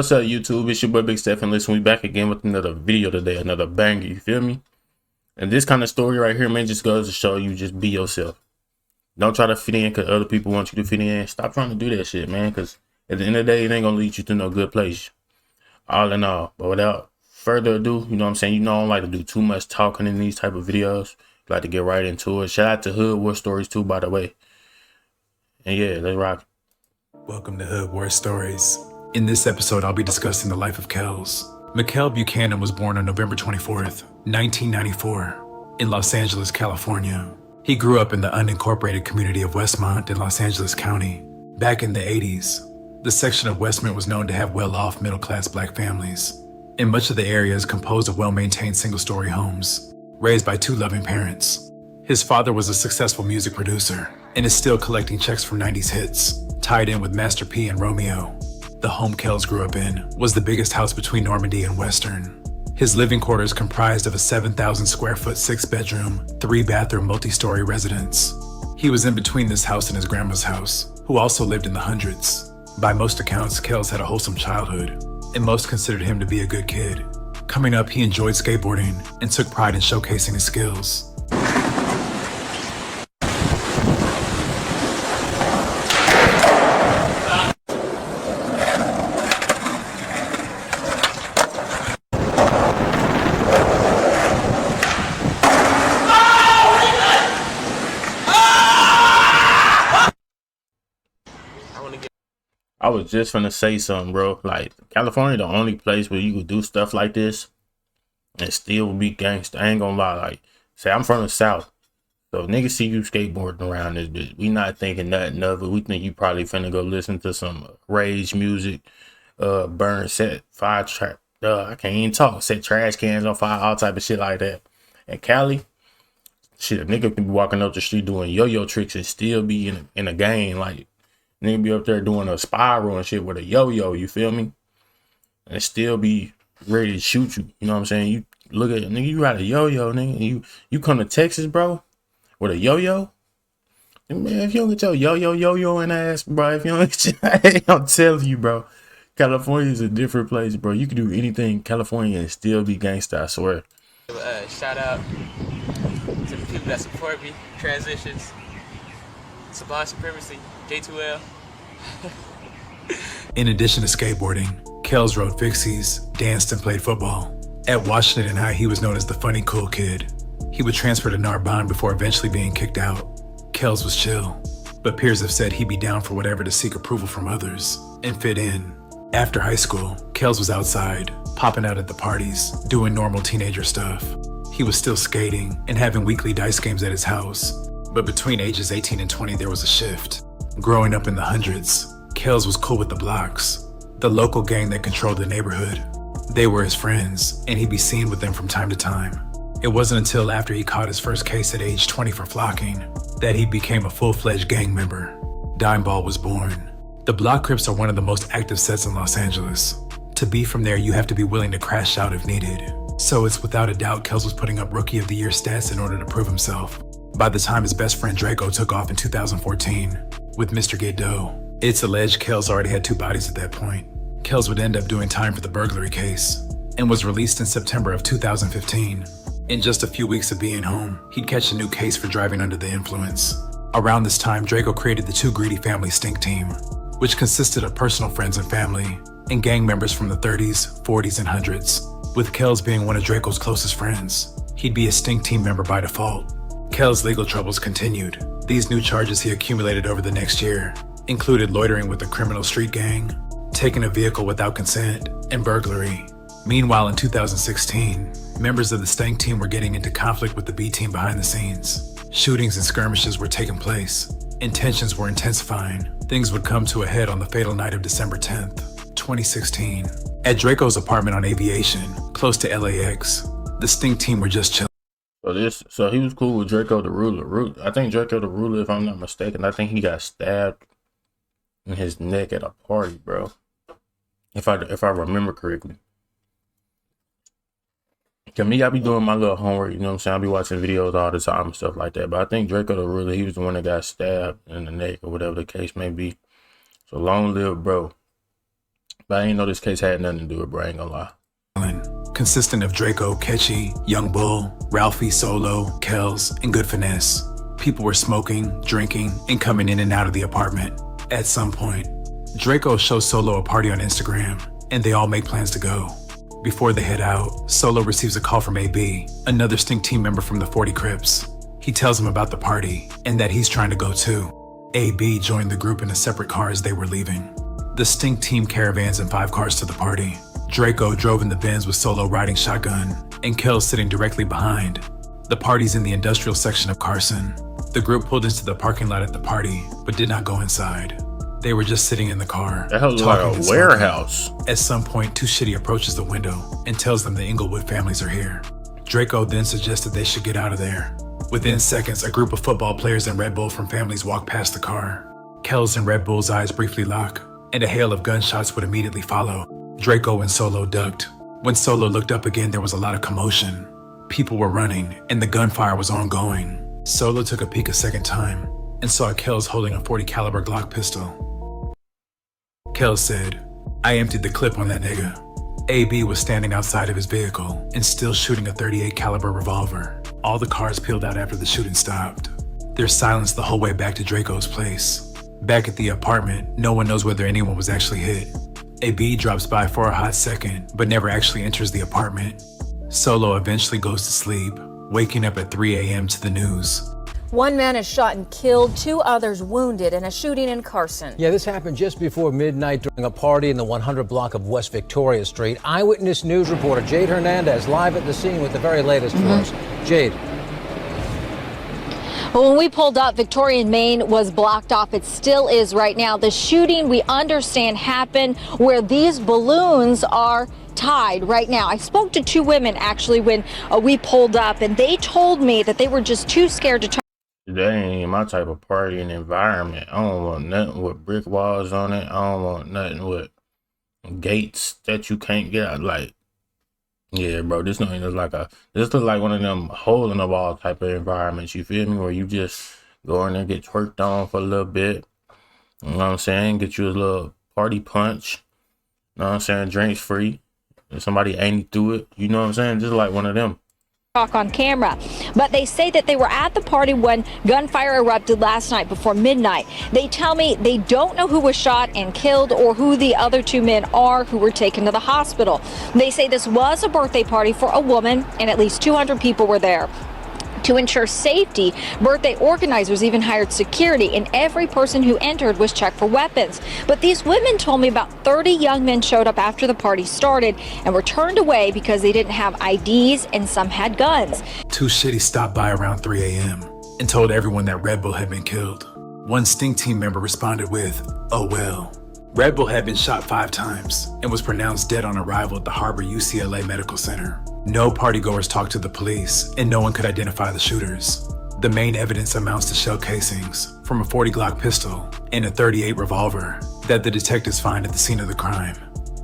What's up, YouTube? It's your boy Big Steph, and listen, we back again with another video today, another banger, you feel me? And this kind of story right here, man, just goes to show you just be yourself. Don't try to fit in because other people want you to fit in. Stop trying to do that shit, man, because at the end of the day, it ain't gonna lead you to no good place. All in all, but without further ado, you know what I'm saying? You know I don't like to do too much talking in these type of videos. I like to get right into it. Shout out to Hood War Stories too, by the way. And yeah, let's rock. Welcome to Hood War Stories. In this episode, I'll be discussing the life of Kells. Mikkel Buchanan was born on November 24th, 1994, in Los Angeles, California. He grew up in the unincorporated community of Westmont in Los Angeles County. Back in the 80s, the section of Westmont was known to have well-off middle-class black families, and much of the area is composed of well-maintained single-story homes, raised by two loving parents. His father was a successful music producer and is still collecting checks from 90s hits, tied in with Master P and Romeo. The home Kells grew up in was the biggest house between Normandy and Western. His living quarters comprised of a 7,000 square foot 6-bedroom, 3-bathroom multi-story residence. He was in between this house and his grandma's house, who also lived in the hundreds. By most accounts, Kells had a wholesome childhood, and most considered him to be a good kid. Coming up, he enjoyed skateboarding and took pride in showcasing his skills. I was just finna say something, bro. Like, California, the only place where you could do stuff like this and still be gangsta. I ain't gonna lie. Like, say I'm from the South, so niggas see you skateboarding around this bitch. We not thinking nothing of it. We think you probably finna go listen to some rage music, burn, set fire track. I can't even talk. Set trash cans on fire, all type of shit like that. And Cali, shit, a nigga can be walking up the street doing yo-yo tricks and still be in a game. Like, nigga be up there doing a spiral and shit with a yo-yo, you feel me? And still be ready to shoot you. You know what I'm saying? You look at nigga, you ride a yo-yo, nigga, and you come to Texas, bro, with a yo-yo. Man, if you don't get your yo-yo in ass, bro, if you don't get your, I'm telling you, bro, California is a different place, bro. You can do anything in California and still be gangsta, I swear. Shout out to the people that support me, Transitions, Sublime Supremacy, J2L. In addition to skateboarding, Kells rode fixies, danced, and played football. At Washington High, he was known as the funny cool kid. He would transfer to Narbonne before eventually being kicked out. Kells was chill, but peers have said he'd be down for whatever to seek approval from others and fit in. After high school, Kells was outside, popping out at the parties, doing normal teenager stuff. He was still skating and having weekly dice games at his house. But between ages 18 and 20, there was a shift. Growing up in the hundreds, Kells was cool with the Blocks, the local gang that controlled the neighborhood. They were his friends, and he'd be seen with them from time to time. It wasn't until after he caught his first case at age 20 for flocking that he became a full-fledged gang member. Dimeball was born. The Block Crips are one of the most active sets in Los Angeles. To be from there, you have to be willing to crash out if needed. So it's without a doubt Kells was putting up Rookie of the Year stats in order to prove himself. By the time his best friend Drakeo took off in 2014 with Mr. Get Dough, it's alleged Kells already had 2 bodies at that point. Kells would end up doing time for the burglary case and was released in September of 2015. In just a few weeks of being home, he'd catch a new case for driving under the influence. Around this time, Drakeo created the Two Greedy Family Stink Team, which consisted of personal friends and family, and gang members from the 30s, 40s, and hundreds. With Kells being one of Drakeo's closest friends, he'd be a Stink Team member by default. Kells' legal troubles continued. These new charges he accumulated over the next year included loitering with a criminal street gang, taking a vehicle without consent, and burglary. Meanwhile, in 2016, members of the Stank Team were getting into conflict with the B Team behind the scenes. Shootings and skirmishes were taking place, and tensions were intensifying. Things would come to a head on the fatal night of December 10th, 2016. At Drakeo's apartment on Aviation, close to LAX, the Stink Team were just chilling. So he was cool with Drakeo the Ruler. I think Drakeo the Ruler, if I'm not mistaken, I think he got stabbed in his neck at a party, bro. If I remember correctly. To me, I be doing my little homework, you know what I'm saying? I be watching videos all the time and stuff like that. But I think Drakeo the Ruler, he was the one that got stabbed in the neck or whatever the case may be. So long live, bro. But I ain't know this case had nothing to do with it, bro. I ain't gonna lie. Consistent of Drakeo, Ketchy, Young Bull, Ralphie, Solo, Kels, and Good Finesse. People were smoking, drinking, and coming in and out of the apartment. At some point, Drakeo shows Solo a party on Instagram, and they all make plans to go. Before they head out, Solo receives a call from AB, another Stink team member from the 40 Crips. He tells him about the party, and that he's trying to go too. AB joined the group in a separate car as they were leaving. The Stink team caravans in 5 cars to the party. Drakeo drove in the Benz with Solo riding shotgun, and Kel sitting directly behind. The party's in the industrial section of Carson. The group pulled into the parking lot at the party, but did not go inside. They were just sitting in the car. That looks like a warehouse. At some point, Too Shitty approaches the window and tells them the Inglewood families are here. Drakeo then suggested they should get out of there. Within seconds, a group of football players and Red Bull from families walk past the car. Kel's and Red Bull's eyes briefly lock, and a hail of gunshots would immediately follow. Drakeo and Solo ducked. When Solo looked up again, there was a lot of commotion. People were running, and the gunfire was ongoing. Solo took a peek a second time and saw Kels holding a .40 caliber Glock pistol. Kels said, "I emptied the clip on that nigga." AB was standing outside of his vehicle and still shooting a .38 caliber revolver. All the cars peeled out after the shooting stopped. There's silence the whole way back to Draco's place. Back at the apartment, no one knows whether anyone was actually hit. AB drops by for a hot second, but never actually enters the apartment. Solo eventually goes to sleep, waking up at 3 a.m. to the news. One man is shot and killed, 2 others wounded in a shooting in Carson. Yeah, this happened just before midnight during a party in the 100 block of West Victoria Street. Eyewitness News reporter Jade Hernandez live at the scene with the very latest for us. Jade. Well, when we pulled up, Victorian Main was blocked off. It still is right now. The shooting, we understand, happened where these balloons are tied right now. I spoke to 2 women actually when we pulled up, and they told me that they were just too scared to turn. That ain't my type of party and environment. I don't want nothing with brick walls on it. I don't want nothing with gates that you can't get out. Like, yeah, bro, this don't even look this look like one of them hole in the wall type of environments. You feel me? Where you just go in there, get twerked on for a little bit. You know what I'm saying? Get you a little party punch. You know what I'm saying? Drinks free. If somebody ain't through it, you know what I'm saying? Just like one of them. Talk on camera, but they say that they were at the party when gunfire erupted last night before midnight. They tell me they don't know who was shot and killed or who the other 2 men are who were taken to the hospital. They say this was a birthday party for a woman and at least 200 people were there. To ensure safety, birthday organizers even hired security, and every person who entered was checked for weapons. But these women told me about 30 young men showed up after the party started and were turned away because they didn't have IDs and some had guns. Too Shitty stopped by around 3 a.m. and told everyone that Red Bull had been killed. One Stink team member responded with, "Oh well." Red Bull had been shot 5 times and was pronounced dead on arrival at the Harbor UCLA Medical Center. No partygoers talked to the police, and no one could identify the shooters. The main evidence amounts to shell casings from a .40 Glock pistol and a .38 revolver that the detectives find at the scene of the crime.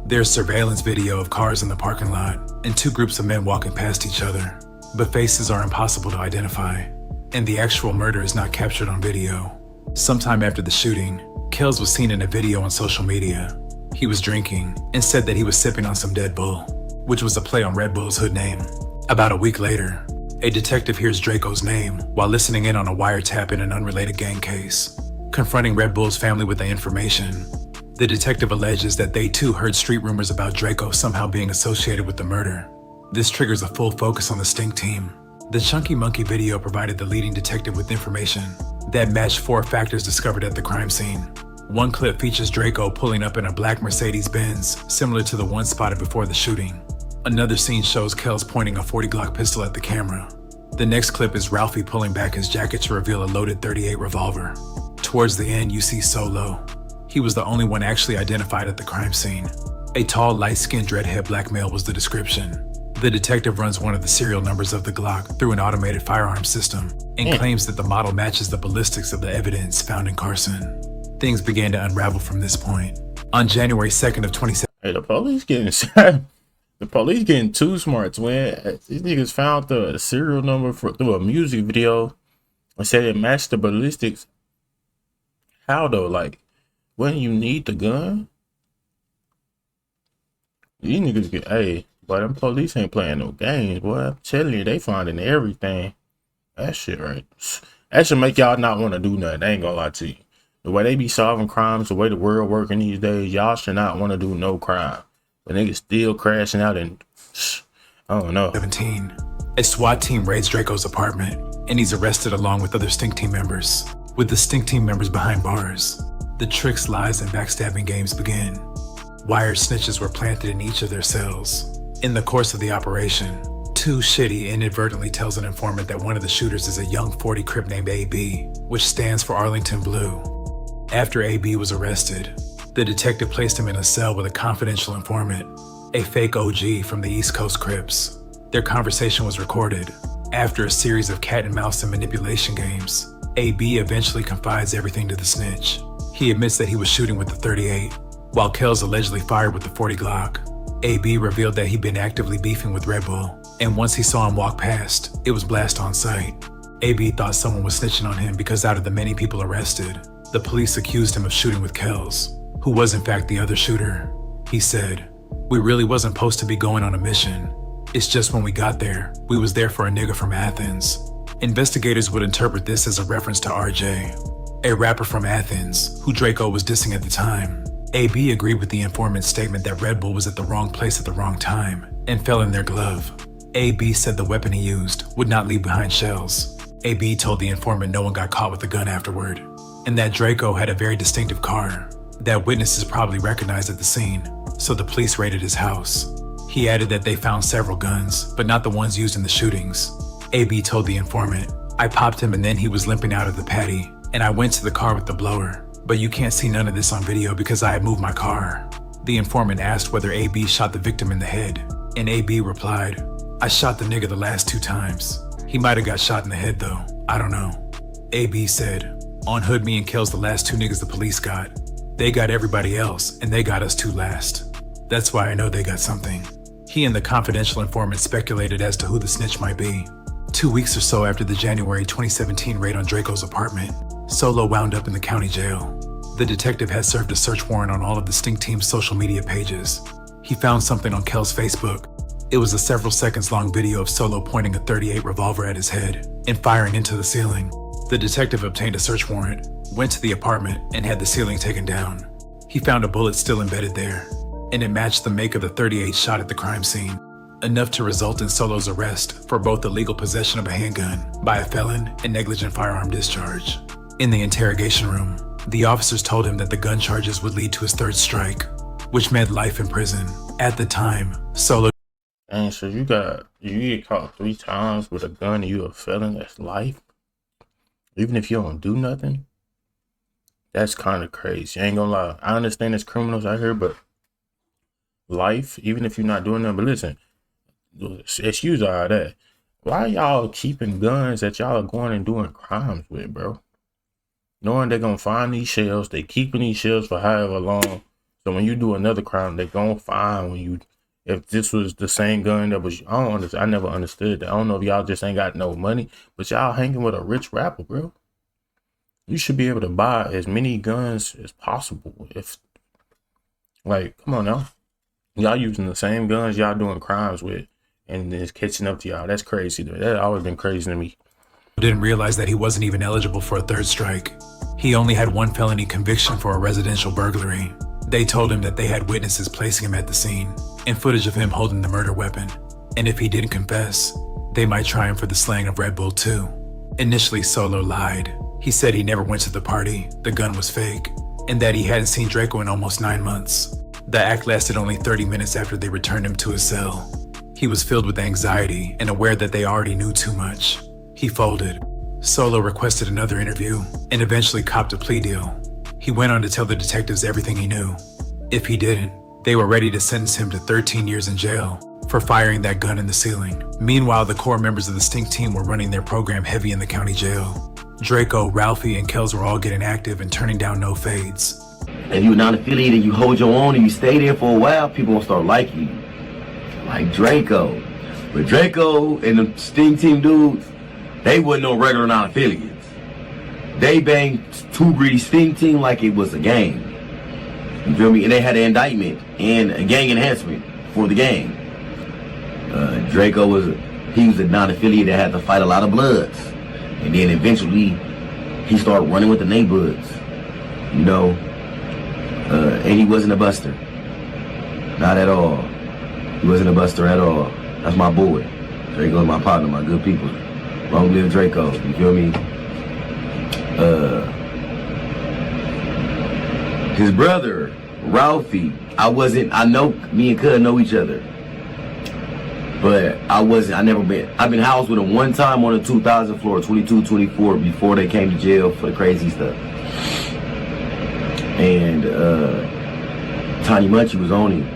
There's surveillance video of cars in the parking lot and 2 groups of men walking past each other, but faces are impossible to identify, and the actual murder is not captured on video. Sometime after the shooting, Kels was seen in a video on social media. He was drinking and said that he was sipping on some Dead Bull, which was a play on Red Bull's hood name. About a week later, a detective hears Draco's name while listening in on a wiretap in an unrelated gang case. Confronting Red Bull's family with the information, the detective alleges that they too heard street rumors about Drakeo somehow being associated with the murder. This triggers a full focus on the Stink team. The Chunky Monkey video provided the leading detective with information that matched 4 factors discovered at the crime scene. One clip features Drakeo pulling up in a black Mercedes-Benz, similar to the one spotted before the shooting. Another scene shows Kels pointing a .40 Glock pistol at the camera. The next clip is Ralphie pulling back his jacket to reveal a loaded .38 revolver. Towards the end, you see Solo. He was the only one actually identified at the crime scene. A tall, light-skinned, dreadhead black male was the description. The detective runs one of the serial numbers of the Glock through an automated firearm system and claims that the model matches the ballistics of the evidence found in Carson. Things began to unravel from this point. On January 2nd of 2017, Hey, the police getting the police getting too smart, twin. These niggas found the serial number through a music video and said it matched the ballistics. How though? Like, when you need the gun? These niggas get, hey, but them police ain't playing no games, boy. I'm telling you, they finding everything. That shit, right? That should make y'all not want to do nothing. I ain't gonna lie to you. The way they be solving crimes, the way the world working these days, y'all should not want to do no crime. But niggas still crashing out and I don't know. 17. A SWAT team raids Draco's apartment, and he's arrested along with other Stink Team members. With the Stink Team members behind bars, the tricks, lies, and backstabbing games begin. Wired snitches were planted in each of their cells. In the course of the operation, Too Shitty inadvertently tells an informant that one of the shooters is a young 40 Crip named AB, which stands for Arlington Blue. After AB was arrested, the detective placed him in a cell with a confidential informant, a fake OG from the East Coast Crips. Their conversation was recorded. After a series of cat and mouse and manipulation games, AB eventually confides everything to the snitch. He admits that he was shooting with the 38, while Kells allegedly fired with the 40 Glock. AB revealed that he'd been actively beefing with Red Bull, and once he saw him walk past, it was blast on sight. AB thought someone was snitching on him because out of the many people arrested, the police accused him of shooting with Kells, who was in fact the other shooter. He said, "We really wasn't supposed to be going on a mission. It's just when we got there, we was there for a nigga from Athens." Investigators would interpret this as a reference to RJ, a rapper from Athens, who Draco was dissing at the time. AB agreed with the informant's statement that Red Bull was at the wrong place at the wrong time and fell in their glove. AB said the weapon he used would not leave behind shells. AB told the informant no one got caught with a gun afterward, and that Draco had a very distinctive car that witnesses probably recognized at the scene, so the police raided his house. He added that they found several guns, but not the ones used in the shootings. AB told the informant, "I popped him and then he was limping out of the patty, and I went to the car with the blower, but you can't see none of this on video because I had moved my car." The informant asked whether AB shot the victim in the head, and AB replied, "I shot the nigga the last 2 times. He might have got shot in the head though, I don't know." AB said, "On Hood, me and Kells the last 2 niggas the police got. They got everybody else, and they got us 2 last. That's why I know they got something." He and the confidential informant speculated as to who the snitch might be. 2 weeks or so after the January 2017 raid on Draco's apartment, Solo wound up in the county jail. The detective had served a search warrant on all of the Stink Team's social media pages. He found something on Kel's Facebook. It was a several seconds long video of Solo pointing a .38 revolver at his head and firing into the ceiling. The detective obtained a search warrant, went to the apartment, and had the ceiling taken down. He found a bullet still embedded there, and it matched the make of the .38 shot at the crime scene, enough to result in Solo's arrest for both illegal possession of a handgun by a felon and negligent firearm discharge. In the interrogation room, the officers told him that the gun charges would lead to his 3rd strike, which meant life in prison. At the time, Solo... And so you get caught 3 times with a gun and you a felon, that's life? Even if you don't do nothing? That's kind of crazy. I ain't gonna lie. I understand there's criminals out here, but life, even if you're not doing nothing, but listen, excuse all that. Why y'all keeping guns that y'all are going and doing crimes with, bro? Knowing they're gonna find these shells, they keeping these shells for however long. So when you do another crime, they gonna find when you, if this was the same gun that was, I never understood that. I don't know if y'all just ain't got no money, but y'all hanging with a rich rapper, bro. You should be able to buy as many guns as possible. If, like, come on now. Y'all using the same guns y'all doing crimes with, and it's catching up to y'all. That's crazy. That always been crazy to me. Didn't realize that he wasn't even eligible for a 3rd strike. He only had 1 felony conviction for a residential burglary. They told him that they had witnesses placing him at the scene and footage of him holding the murder weapon. And if he didn't confess, they might try him for the slaying of Red Bull too. Initially, Solo lied. He said he never went to the party, the gun was fake, and that he hadn't seen Draco in almost 9 months. The act lasted only 30 minutes after they returned him to his cell. He was filled with anxiety and aware that they already knew too much. He folded. Solo requested another interview and eventually copped a plea deal. He went on to tell the detectives everything he knew. If he didn't, they were ready to sentence him to 13 years in jail for firing that gun in the ceiling. Meanwhile, the core members of the Stink Team were running their program heavy in the county jail. Draco, Ralphie, and Kells were all getting active and turning down no fades. If you're non-affiliated, you hold your own and you stay there for a while, people will start liking you. Like Draco. But Draco and the Stink Team dudes, they wasn't no regular non-affiliates. They banged 2 greedy Stink Team like it was a game. You feel me? And they had an indictment and a gang enhancement for the game. Drakeo was a non-affiliate that had to fight a lot of bloods, and then eventually he started running with the neighborhoods, you know. And he wasn't a buster, not at all. He wasn't a buster at all. That's my boy. Drakeo's my partner, my good people. Long live Drakeo, you feel me? His brother, Ralphie, I know me and Cud know each other. But I've been housed with him one time on the 2000 floor, 22, 24, before they came to jail for the crazy stuff. And Tiny Munchie was on him.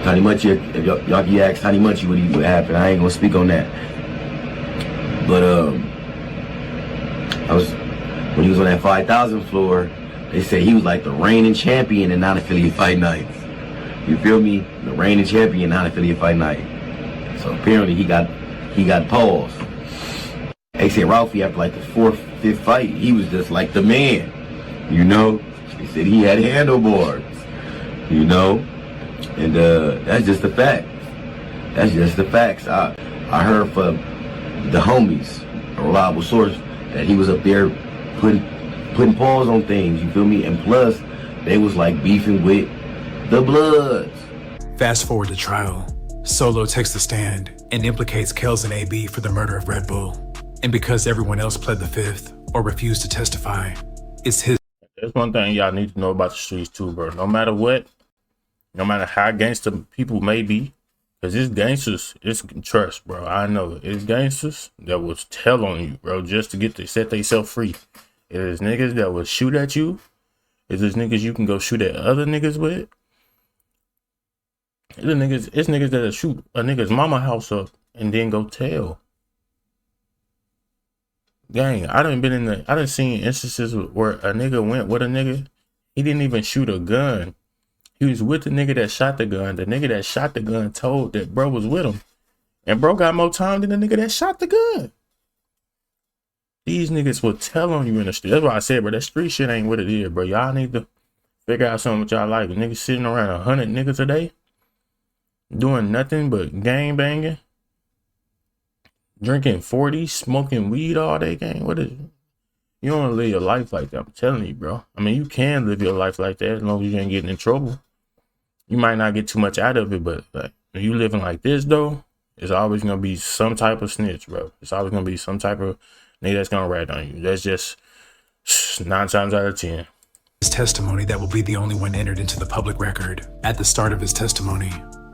Tiny Munchie, if y'all can ask Tiny Munchie what happened, I ain't gonna speak on that. But when he was on that 5000 floor, they said he was like the reigning champion in non-affiliate fight nights. You feel me? The reigning champion, non-affiliate fight night. So apparently he got paused. They said Ralphie, after like the 4th, 5th fight, he was just like the man. You know? They said he had handlebars. You know? And that's just the fact. That's just the facts. I heard from the homies, a reliable source, that he was up there putting pause on things, you feel me? And plus, they was like beefing with the Bloods. Fast forward to trial. Solo takes the stand and implicates Kells and AB for the murder of Red Bull. And because everyone else pled the fifth or refused to testify, it's his. There's one thing y'all need to know about the streets too, bro. No matter what, no matter how gangster people may be, because it's gangsters, it's trust, bro. I know it's gangsters that will tell on you, bro, just to set themselves free. It is niggas that will shoot at you. It's niggas you can go shoot at other niggas with. It's niggas that'll shoot a nigga's mama house up and then go tell. Gang, I done seen instances where a nigga went with a nigga. He didn't even shoot a gun. He was with the nigga that shot the gun. The nigga that shot the gun told that bro was with him. And bro got more time than the nigga that shot the gun. These niggas will tell on you in the street. That's why I said, bro, that street shit ain't what it is, bro. Y'all need to figure out something what y'all like. Niggas sitting around 100 niggas a day, doing nothing but gang banging, drinking 40, smoking weed all day, gang. What is it? You don't want to live your life like that. I'm telling you, bro. I mean, you can live your life like that as long as you ain't getting in trouble. You might not get too much out of it, but like, if you living like this, though, it's always going to be some type of snitch, bro. It's always going to be some type of nigga that's going to rat on you. That's just 9 times out of 10. His testimony that will be the only one entered into the public record. At the start of his testimony,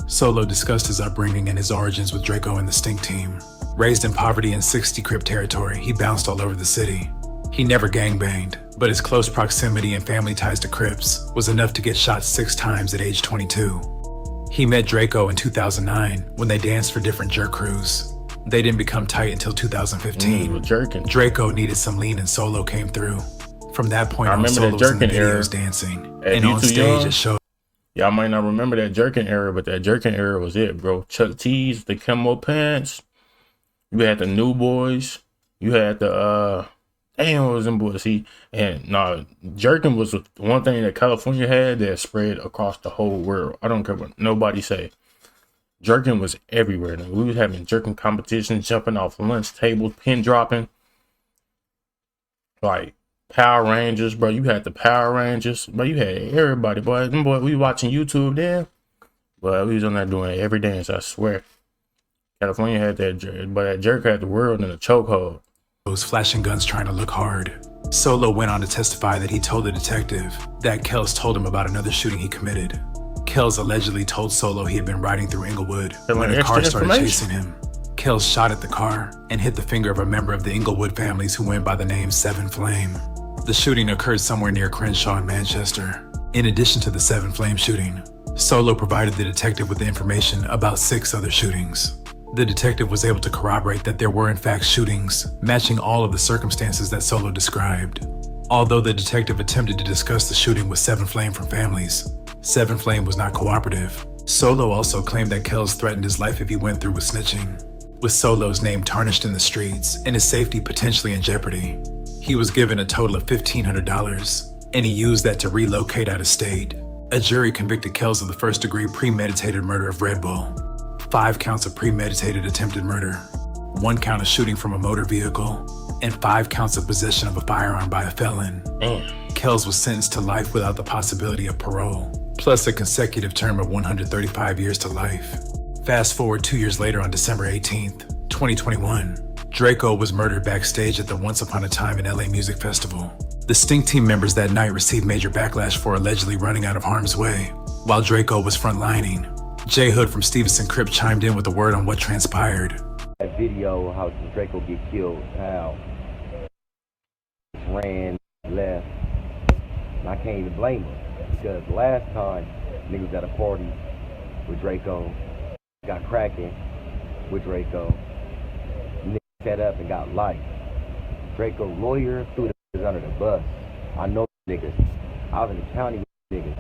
Solo discussed his upbringing and his origins with Drakeo and the Stink Team. Raised in poverty and 60 Crip territory, he bounced all over the city. He never gangbanged, but his close proximity and family ties to Crips was enough to get shot 6 times at age 22. He met Drakeo in 2009 when they danced for different jerk crews. They didn't become tight until 2015. Drakeo needed some lean and Solo came through. From that point on, Solo was in the videos dancing, and on stage it showed. Y'all might not remember that jerking era, but that jerking era was it, bro. Chuck T's, the camo pants. You had the New Boys. You had the damn, what was them boys? Jerking was one thing that California had that spread across the whole world. I don't care what nobody say. Jerking was everywhere. We was having jerking competitions, jumping off lunch tables, pin dropping. Like Power Rangers, bro. You had the Power Rangers, but you had everybody, boy. Them boy, we watching YouTube then. But we was on there doing every dance, I swear. California had that jerk, but that jerk had the world in a chokehold. Those flashing guns trying to look hard. Solo went on to testify that he told the detective that Kells told him about another shooting he committed. Kells allegedly told Solo he had been riding through Inglewood when a car started chasing him. Kells shot at the car and hit the finger of a member of the Inglewood families who went by the name Seven Flame. The shooting occurred somewhere near Crenshaw in Manchester. In addition to the Seven Flame shooting, Solo provided the detective with the information about 6 other shootings. The detective was able to corroborate that there were in fact shootings, matching all of the circumstances that Solo described. Although the detective attempted to discuss the shooting with Seven Flame from families, Seven Flame was not cooperative. Solo also claimed that Kells threatened his life if he went through with snitching. With Solo's name tarnished in the streets and his safety potentially in jeopardy, he was given a total of $1,500, and he used that to relocate out of state. A jury convicted Kells of the first-degree premeditated murder of Red Bull, 5 counts of premeditated attempted murder, 1 count of shooting from a motor vehicle, and 5 counts of possession of a firearm by a felon. Kells was sentenced to life without the possibility of parole, plus a consecutive term of 135 years to life. Fast forward 2 years later on December 18th, 2021, Drakeo was murdered backstage at the Once Upon a Time in LA Music Festival. The Sting team members that night received major backlash for allegedly running out of harm's way, while Drakeo was frontlining. J Hood from Stevenson Crip chimed in with a word on what transpired. That video, how Drakeo get killed, how ran, left, and I can't even blame him, because last time niggas at a party with Drakeo, got cracking with Drakeo, niggas set up and got life. Drakeo lawyer threw the niggas under the bus. I know niggas. I was in the county with niggas.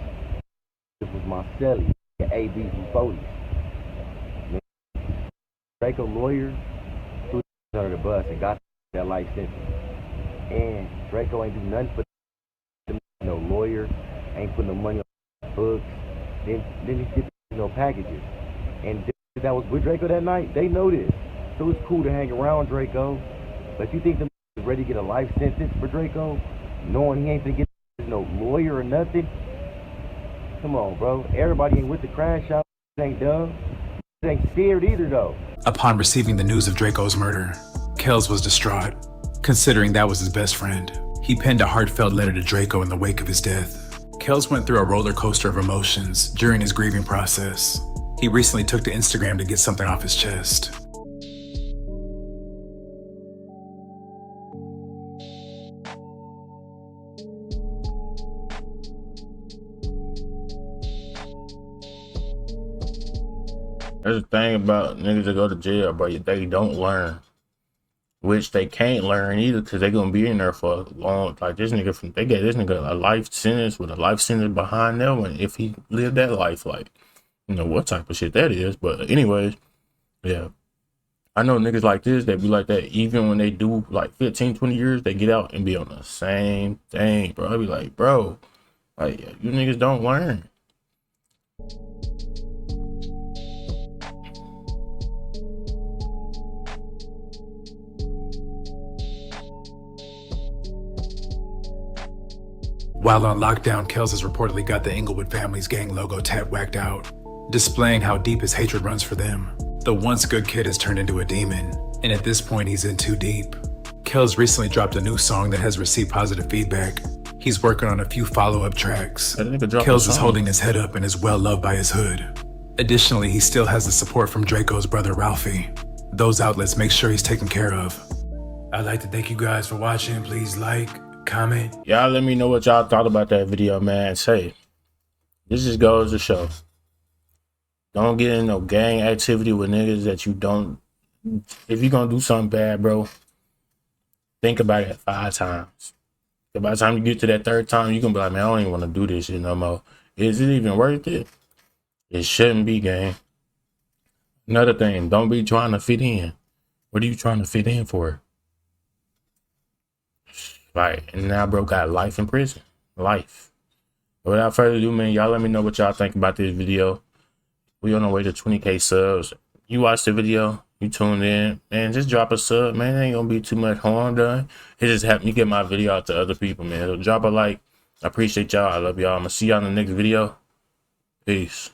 This was my celly, AB from 40s. Drakeo lawyer threw the niggas under the bus and got that life sentence. And Drakeo ain't do nothing for them, no lawyer, ain't put no money on the books. Then he get no packages. And that was with Drakeo that night, they know this. So it's cool to hang around Drakeo. But you think them is ready to get a life sentence for Drakeo, knowing he ain't gonna get no lawyer or nothing? Come on, bro. Everybody ain't with the Crashout. Ain't dumb. Ain't scared either, though. Upon receiving the news of Draco's murder, Kells was distraught, considering that was his best friend. He penned a heartfelt letter to Drakeo in the wake of his death. Kells went through a roller coaster of emotions during his grieving process. He recently took to Instagram to get something off his chest. There's a thing about niggas that go to jail, but they don't learn. Which they can't learn either, because they're gonna be in there for a long, like this nigga they gave this nigga a life sentence with a life sentence behind them, and if he lived that life, like, you know what type of shit that is. But anyways, yeah. I know niggas like this that be like that even when they do like 15, 20 years, they get out and be on the same thing, bro. I be like, bro, like, you niggas don't learn. While on lockdown, Kells has reportedly got the Inglewood family's gang logo tat whacked out, displaying how deep his hatred runs for them. The once good kid has turned into a demon, and at this point he's in too deep. Kells recently dropped a new song that has received positive feedback. He's working on a few follow-up tracks. Kells is holding his head up and is well loved by his hood. Additionally, he still has the support from Draco's brother Ralphie. Those outlets make sure he's taken care of. I'd like to thank you guys for watching. Please like, comment. Y'all let me know what y'all thought about that video, man. Say, this just goes to show. Don't get in no gang activity with niggas that you don't. If you're gonna do something bad, bro, think about it 5 times. By the time you get to that 3rd time, you're gonna be like, man, I don't even want to do this shit no more. Is it even worth it? It shouldn't be, gang. Another thing, don't be trying to fit in. What are you trying to fit in for? Right, and now bro got life in prison. Life. But without further ado, man, y'all let me know what y'all think about this video. We on our way to 20K subs. You watched the video, you tuned in, man, just drop a sub, man. It ain't gonna be too much harm done. It just helped me get my video out to other people, man. So drop a like. I appreciate y'all. I love y'all. I'm gonna see y'all in the next video. Peace.